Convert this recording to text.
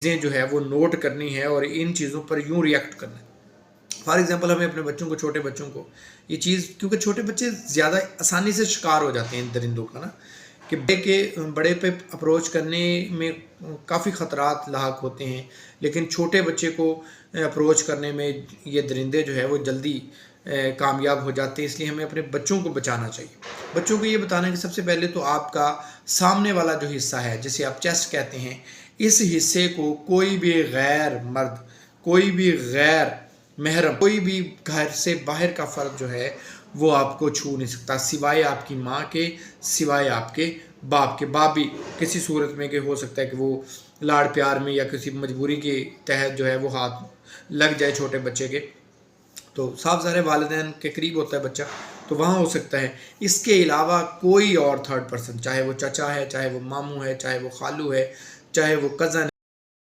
चीज़ें जो है वो नोट करनी है और इन चीज़ों पर यूँ रिएक्ट करना है। फॉर एग्ज़ाम्पल हमें अपने बच्चों को, छोटे बच्चों को ये चीज़, क्योंकि छोटे बच्चे ज़्यादा आसानी से शिकार हो जाते हैं इन दरिंदों का ना, कि बड़े पे अप्रोच करने में काफ़ी ख़तरात लाहक होते हैं, लेकिन छोटे बच्चे को अप्रोच करने में ये दरिंदे जो है वो जल्दी कामयाब हो जाते हैं। इसलिए हमें अपने बच्चों को बचाना चाहिए। बच्चों को ये बताना है कि सबसे पहले तो आपका सामने वाला जो हिस्सा है, जिसे आप चेस्ट कहते हैं, इस हिस्से को कोई भी गैर मर्द, कोई भी गैर महरम, कोई भी घर से बाहर का फ़र्द जो है वो आपको छू नहीं सकता, सिवाय आपकी माँ के, सिवाय आपके बाप के। बाप भी किसी सूरत में कि हो सकता है कि वो लाड़ प्यार में या किसी मजबूरी के तहत जो है वो हाथ लग जाए छोटे बच्चे के, तो साफ ज़ाहिर वालिदैन के करीब होता है बच्चा, तो वहाँ हो सकता है। इसके अलावा कोई और थर्ड पर्सन, चाहे वो चचा है, चाहे वो मामू है, चाहे वो खालू है, चाहे वो कज़न